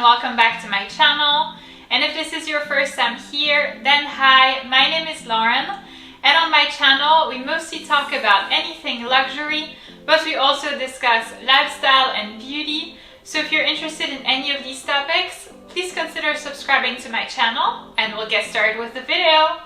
welcome back to my channel. And if this is your first time here, then hi, my name is Lauren. And on my channel, we mostly talk about anything luxury, but we also discuss lifestyle and beauty. So if you're interested in any of these topics, please consider subscribing to my channel and we'll get started with the video.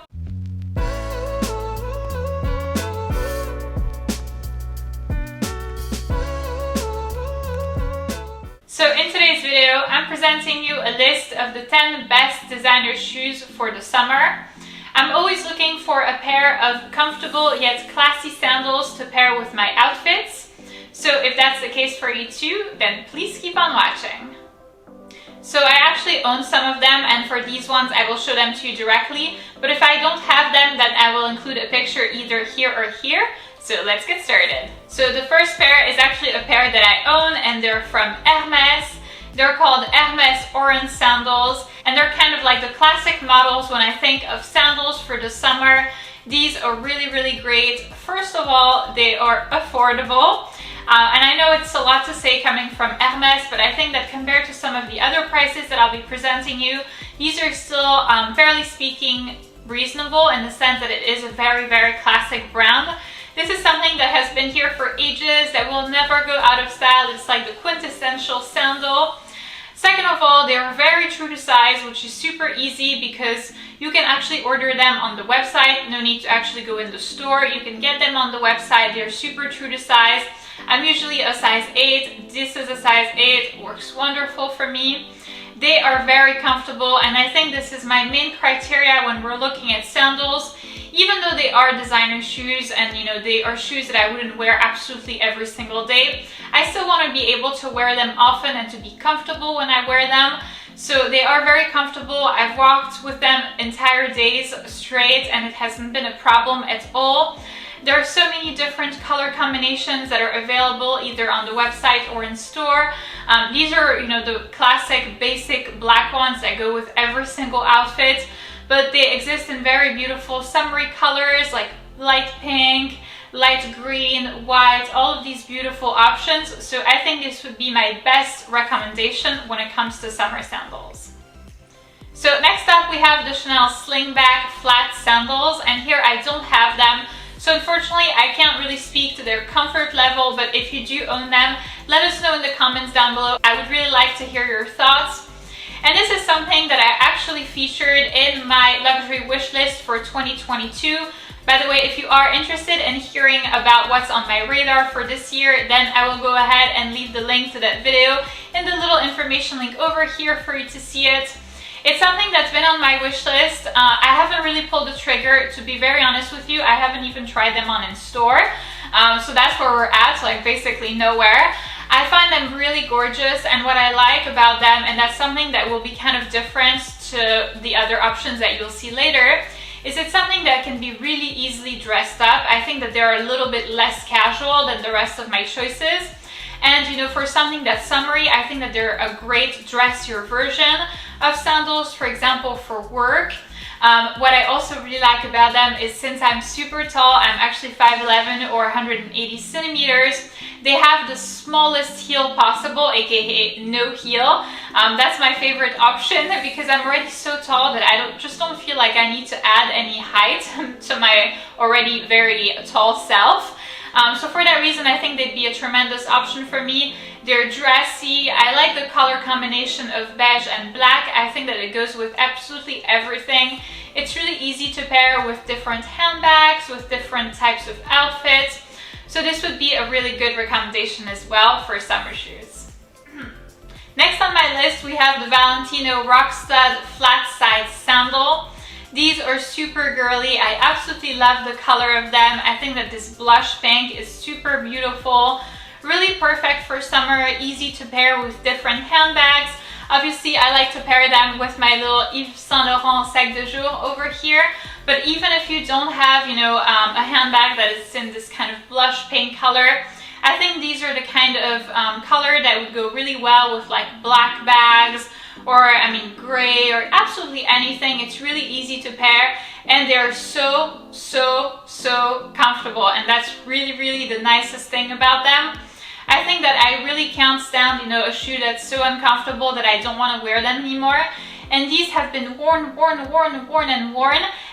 So in today's video, I'm presenting you a list of the 10 best designer shoes for the summer. I'm always looking for a pair of comfortable yet classy sandals to pair with my outfits. So if that's the case for you too, then please keep on watching. So I actually own some of them, and for these ones I will show them to you directly. But if I don't have them, then I will include a picture either here or here. So let's get started. So the first pair is actually a pair that I own, and they're from Hermes. They're called Hermes oran sandals, and they're kind of like the classic models when I think of sandals for the summer. These are really great. First of all, they are affordable. And I know it's a lot to say coming from Hermes, but I think that compared to some of the other prices that I'll be presenting you, these are still, fairly speaking, reasonable in the sense that it is a very classic brand. This is something that has been here for ages, that will never go out of style. It's like the quintessential sandal. Second of all, they're very true to size, which is super easy because you can actually order them on the website. No need to actually go in the store. You can get them on the website. They're super true to size. I'm usually a size 8. This is a size 8. Works wonderful for me. They are very comfortable, and I think this is my main criteria when we're looking at sandals. Even though they are designer shoes and they are shoes that I wouldn't wear absolutely every single day, I still want to be able to wear them often and to be comfortable when I wear them. So they are very comfortable. I've walked with them entire days straight and it hasn't been a problem at all. There are so many different color combinations that are available either on the website or in store. These are the classic basic black ones that go with every single outfit. But they exist in very beautiful summery colors like light pink, light green, white, all of these beautiful options. So I think this would be my best recommendation when it comes to summer sandals. So next up we have the Chanel slingback flat sandals, and here I don't have them. So unfortunately I can't really speak to their comfort level, but if you do own them, let us know in the comments down below. I would really like to hear your thoughts. And this is something that I actually featured in my luxury wish list for 2022. By the way, if you are interested in hearing about what's on my radar for this year, then I will go ahead and leave the link to that video in the little information link over here for you to see it. It's something that's been on my wish list. I haven't really pulled the trigger, to be very honest with you. I haven't even tried them on in store. So that's where we're at, like basically nowhere. I find them really gorgeous, and what I like about them, and that's something that will be kind of different to the other options that you'll see later, is it's something that can be really easily dressed up. I think that they're a little bit less casual than the rest of my choices. And for something that's summery, I think that they're a great dressier version of sandals, for example, for work. What I also really like about them is, since I'm super tall, I'm actually 5'11" or 180 centimeters, they have the smallest heel possible, aka no heel. That's my favorite option because I'm already so tall that I just don't feel like I need to add any height to my already very tall self. So for that reason, I think they'd be a tremendous option for me. They're dressy. I like the color combination of beige and black. I think that it goes with absolutely everything. It's really easy to pair with different handbags, with different types of outfits. So this would be a really good recommendation as well for summer shoes. Next on my list, we have the Valentino rockstud flat side sandal. These are super girly. I absolutely love the color of them. I think that this blush pink is super beautiful. Really perfect for summer, easy to pair with different handbags. Obviously, I like to pair them with my little Yves Saint Laurent sac de jour over here. But even if you don't have, a handbag that is in this kind of blush pink color, I think these are the kind of color that would go really well with like black bags, or gray, or absolutely anything. It's really easy to pair, and they're so comfortable, and that's really the nicest thing about them. I think that I really can't stand, you know, a shoe that's so uncomfortable that I don't want to wear them anymore. And these have been worn,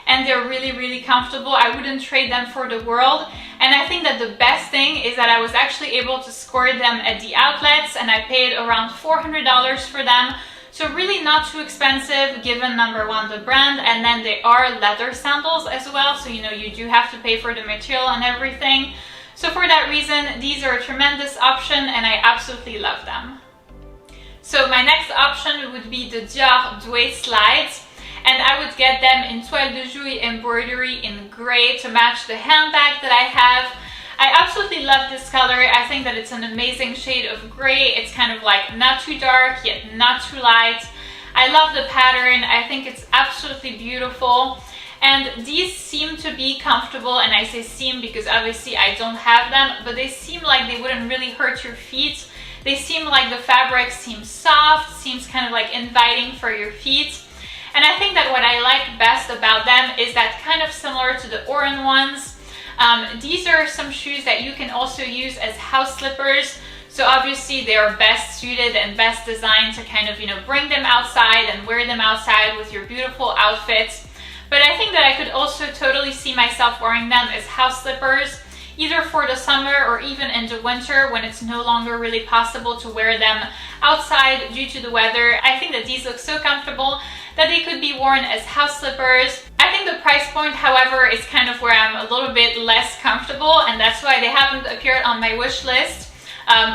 and they're really, really comfortable. I wouldn't trade them for the world. And I think that the best thing is that I was actually able to score them at the outlets, and I paid around $400 for them. So really not too expensive given, number one, the brand, and then they are leather sandals as well. So, you know, you do have to pay for the material and everything. So for that reason, these are a tremendous option and I absolutely love them. So my next option would be the Dior dway slides, and I would get them in toile de jouy embroidery in gray to match the handbag that I have. I absolutely love this color. I think that it's an amazing shade of gray. It's kind of like not too dark yet not too light. I love the pattern. I think it's absolutely beautiful. And these seem to be comfortable, and I say seem because obviously I don't have them, but they seem like they wouldn't really hurt your feet. They seem like the fabric seems soft, seems kind of like inviting for your feet. And I think that what I like best about them is that kind of similar to the Oran ones, these are some shoes that you can also use as house slippers. So obviously they are best suited and best designed to kind of, you know, bring them outside and wear them outside with your beautiful outfits. But I think that I could also totally see myself wearing them as house slippers, either for the summer or even in the winter when it's no longer really possible to wear them outside due to the weather. I think that these look so comfortable that they could be worn as house slippers. I think the price point, however, is kind of where I'm a little bit less comfortable, and that's why they haven't appeared on my wish list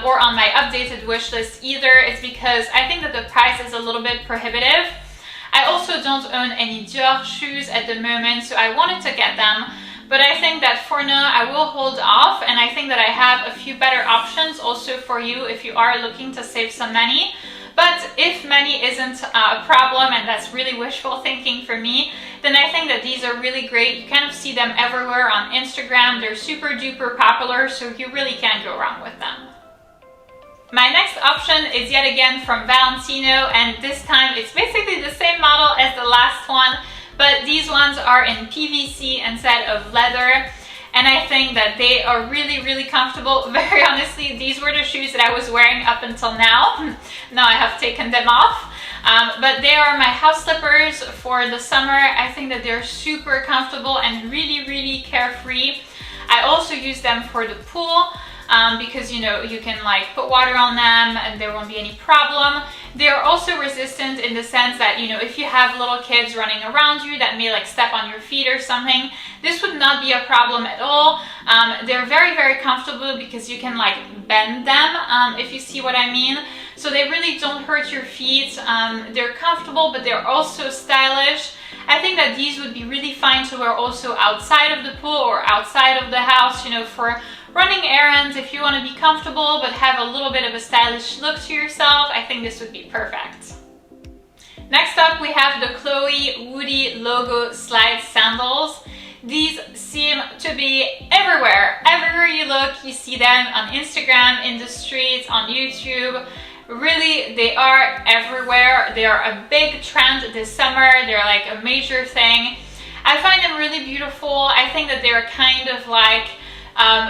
or on my updated wish list either. It's because I think that the price is a little bit prohibitive. I also don't own any Dior shoes at the moment, so I wanted to get them. But I think that for now I will hold off, and I think that I have a few better options also for you if you are looking to save some money. But if money isn't a problem, and that's really wishful thinking for me, then I think that these are really great. You kind of see them everywhere on Instagram. They're super duper popular, so you really can't go wrong with them. My next option is yet again from Valentino, and this time it's basically the same model as the last one, but these ones are in PVC instead of leather. And I think that they are really, really comfortable. Very honestly, these were the shoes that I was wearing up until now. Now I have taken them off. But they are my house slippers for the summer. I think that they're super comfortable and really, really carefree. I also use them for the pool because, you know, you can like put water on them and there won't be any problem. They're also resistant in the sense that, you know, if you have little kids running around you that may like step on your feet or something, this would not be a problem at all. They're very, very comfortable because you can like bend them, if you see what I mean. So they really don't hurt your feet. They're comfortable, but they're also stylish. I think that these would be really fine to wear also outside of the pool or outside of the house, you know, for running errands. If you want to be comfortable but have a little bit of a stylish look to yourself, I think this would be perfect. Next up, we have the Chloe Woody logo slide sandals. These seem to be everywhere. Everywhere you look, you see them on Instagram, in the streets, on YouTube. Really, they are everywhere. They are a big trend this summer. They're like a major thing. I find them really beautiful. I think that they're kind of like,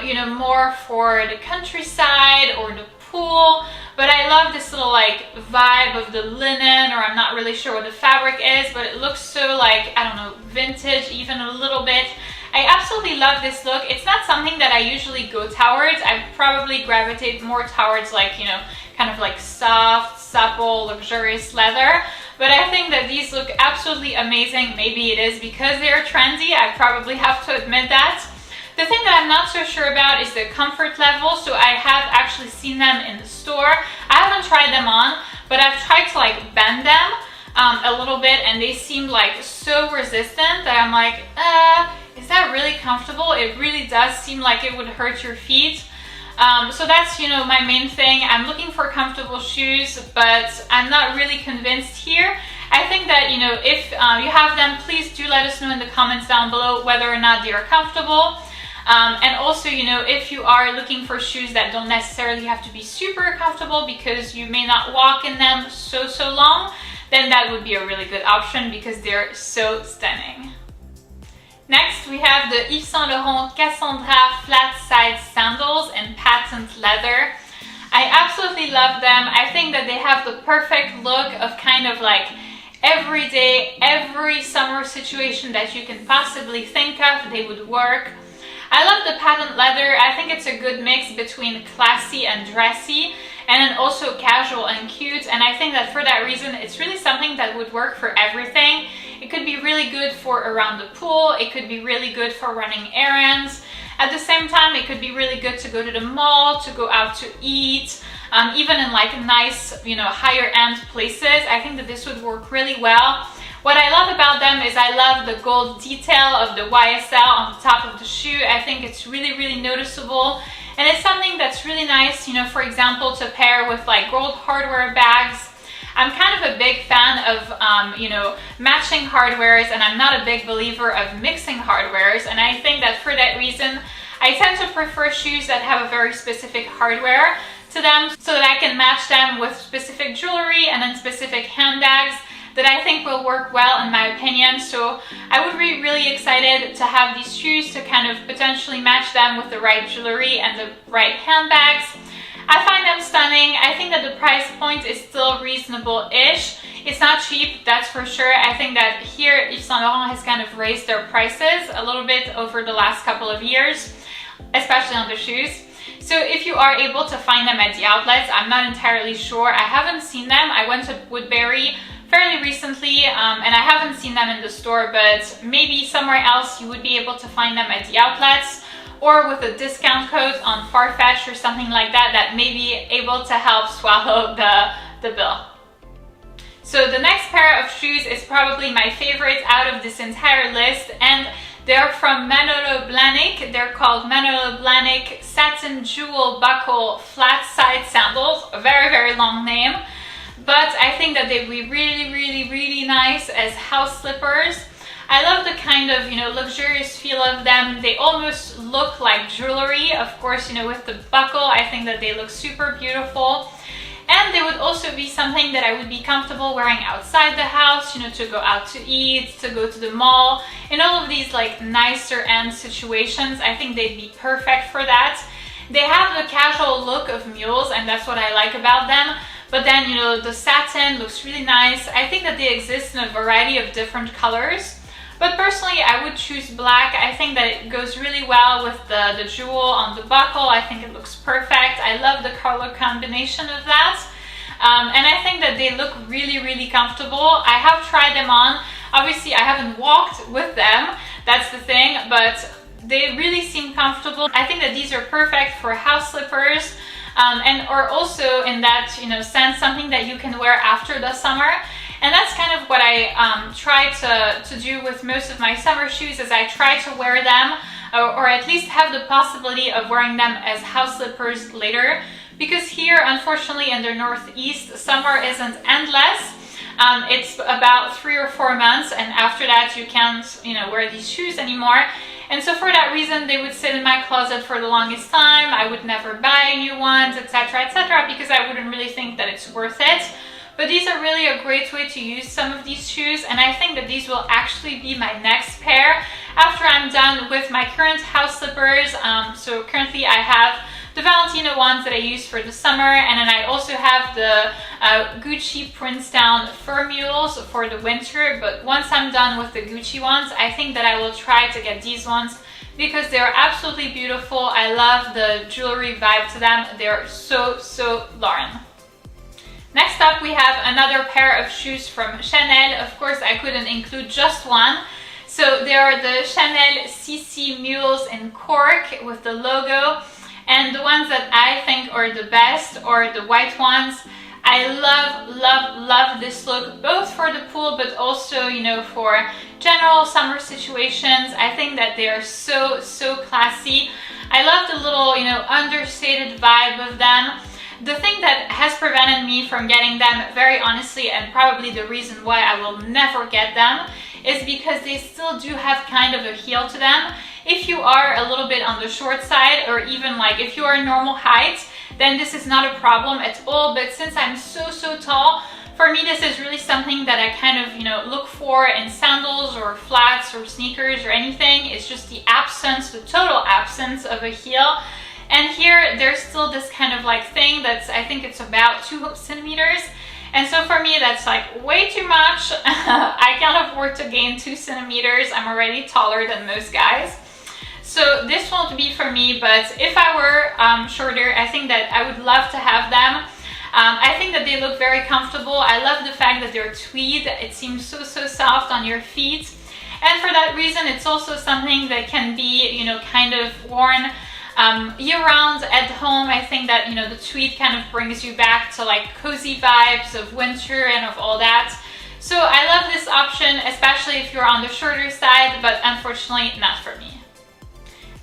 you know, more for the countryside or the pool. But I love this little like vibe of the linen, or I'm not really sure what the fabric is, but it looks so like, I don't know, vintage even a little bit. I absolutely love this look. It's not something that I usually go towards. I probably gravitate more towards like, you know, kind of like soft, supple, luxurious leather. But I think that these look absolutely amazing. Maybe it is because they're trendy. I probably have to admit that. The thing that I'm not so sure about is the comfort level. So I have actually seen them in the store. I haven't tried them on, but I've tried to like bend them a little bit, and they seem like so resistant that I'm like, is that really comfortable? It really does seem like it would hurt your feet. So that's, you know, my main thing. I'm looking for comfortable shoes, but I'm not really convinced here. I think that, you know, if you have them, please do let us know in the comments down below whether or not they are comfortable. And also, you know, if you are looking for shoes that don't necessarily have to be super comfortable because you may not walk in them so long, then that would be a really good option because they're so stunning. Next, we have the Yves Saint Laurent Cassandra flat side sandals in patent leather. I absolutely love them. I think that they have the perfect look of kind of like everyday, every summer situation that you can possibly think of, they would work. I love the patent leather. I think it's a good mix between classy and dressy, and then also casual and cute. And I think that for that reason, it's really something that would work for everything. It could be really good for around the pool. It could be really good for running errands. At the same time, it could be really good to go to the mall, to go out to eat, even in like nice, higher end places. I think that this would work really well. What I love about them is I love the gold detail of the YSL on the top of the shoe. I think it's really, really noticeable. And it's something that's really nice, for example, to pair with like gold hardware bags. I'm kind of a big fan of, matching hardwares, and I'm not a big believer of mixing hardwares. And I think that for that reason, I tend to prefer shoes that have a very specific hardware to them so that I can match them with specific jewelry and then specific handbags that I think will work well in my opinion. So I would be really excited to have these shoes to kind of potentially match them with the right jewelry and the right handbags. I find them stunning. I think that the price point is still reasonable-ish. It's not cheap, that's for sure. I think that here Yves Saint Laurent has kind of raised their prices a little bit over the last couple of years, especially on the shoes. So if you are able to find them at the outlets, I'm not entirely sure. I haven't seen them. I went to Woodbury fairly recently and I haven't seen them in the store, but maybe somewhere else you would be able to find them at the outlets, or with a discount code on Farfetch or something like that, that may be able to help swallow the bill. So the next pair of shoes is probably my favorite out of this entire list, and they're from Manolo Blahnik. They're called Manolo Blahnik Satin Jewel Buckle Flat Side Sandals. A very, very long name. But I think that they'd be really, really, really nice as house slippers. I love the kind of, luxurious feel of them. They almost look like jewelry. Of course, with the buckle, I think that they look super beautiful. And they would also be something that I would be comfortable wearing outside the house, to go out to eat, to go to the mall. In all of these like nicer end situations, I think they'd be perfect for that. They have the casual look of mules, and that's what I like about them. But then, the satin looks really nice. I think that they exist in a variety of different colors. But personally, I would choose black. I think that it goes really well with the jewel on the buckle. I think it looks perfect. I love the color combination of that. And I think that they look really, really comfortable. I have tried them on. Obviously, I haven't walked with them. That's the thing. But they really seem comfortable. I think that these are perfect for house slippers. And or also in that, sense, something that you can wear after the summer. And that's kind of what I try to do with most of my summer shoes, is I try to wear them or at least have the possibility of wearing them as house slippers later. Because here, unfortunately, in the Northeast, summer isn't endless. It's about 3 or 4 months, and after that you can't, wear these shoes anymore. And so for that reason, they would sit in my closet for the longest time. I would never buy new ones, etc., because I wouldn't really think that it's worth it. But these are really a great way to use some of these shoes, and I think that these will actually be my next pair after I'm done with my current house slippers. So currently I have the Valentino ones that I use for the summer, and then I also have the Gucci Prince Down fur mules for the winter. But once I'm done with the Gucci ones, I think that I will try to get these ones because they're absolutely beautiful. I love the jewelry vibe to them. They're so, so Lauren. Next up, we have another pair of shoes from Chanel. Of course, I couldn't include just one. So they are the Chanel CC Mules in cork with the logo. And the ones that I think are the best are the white ones. I love, love, love this look, both for the pool, but also, for general summer situations. I think that they are so, so classy. I love the little, understated vibe of them. The thing that has prevented me from getting them, very honestly, and probably the reason why I will never get them, is because they still do have kind of a heel to them. If you are a little bit on the short side, or even like if you are normal height, then this is not a problem at all. But since I'm so, so tall, for me this is really something that I kind of, look for in sandals or flats or sneakers or anything. It's just the absence, the total absence of a heel. And here there's still this kind of like thing that's, I think it's about 2 centimeters. And so for me, that's like way too much. I can't afford to gain 2 centimeters. I'm already taller than most guys. So this won't be for me, but if I were shorter, I think that I would love to have them. I think that they look very comfortable. I love the fact that they're tweed. It seems so soft on your feet. And for that reason, it's also something that can be, you know, kind of worn year-round at home. I think that, you know, the tweed kind of brings you back to like cozy vibes of winter and of all that. So I love this option, especially if you're on the shorter side, but unfortunately not for me.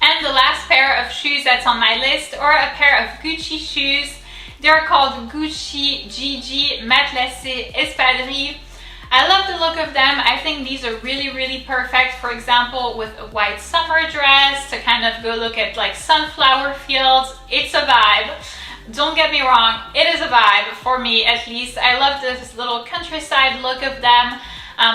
And the last pair of shoes that's on my list are a pair of Gucci shoes. They're called Gucci GG Matelassé Espadrilles. I love the look of them. I think these are really perfect, for example, with a white summer dress to kind of go look at like sunflower fields. It's a vibe. Don't get me wrong, it is a vibe for me at least. I love this little countryside look of them.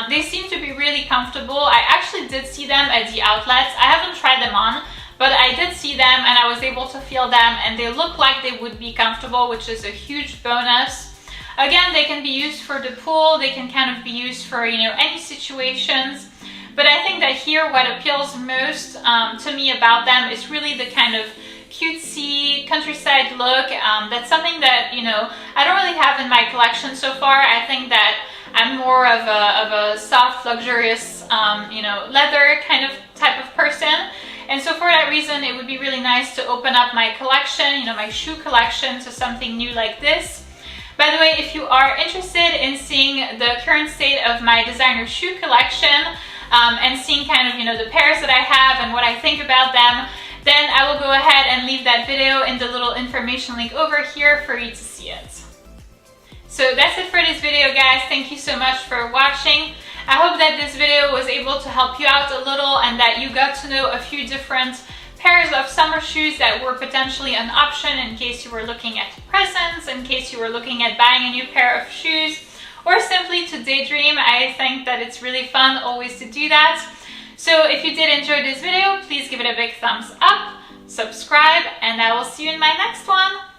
They seem to be really comfortable. I actually did see them at the outlets. I haven't tried them on, but I did see them and I was able to feel them, and they look like they would be comfortable, which is a huge bonus. Again, they can be used for the pool, they can kind of be used for, you know, any situations. But I think that here what appeals most to me about them is really the kind of cutesy countryside look. That's something that, you know, I don't really have in my collection so far. I think that I'm more of a soft, luxurious, you know, leather kind of type of person. And so for that reason, it would be really nice to open up my collection, you know, my shoe collection, to something new like this. By the way, if you are interested in seeing the current state of my designer shoe collection and seeing kind of, you know, the pairs that I have and what I think about them, then I will go ahead and leave that video in the little information link over here for you to see it. So that's it for this video, guys. Thank you so much for watching. I hope that this video was able to help you out a little and that you got to know a few different pairs of summer shoes that were potentially an option in case you were looking at presents, in case you were looking at buying a new pair of shoes, or simply to daydream. I think that it's really fun always to do that. So if you did enjoy this video, please give it a big thumbs up, subscribe, and I will see you in my next one.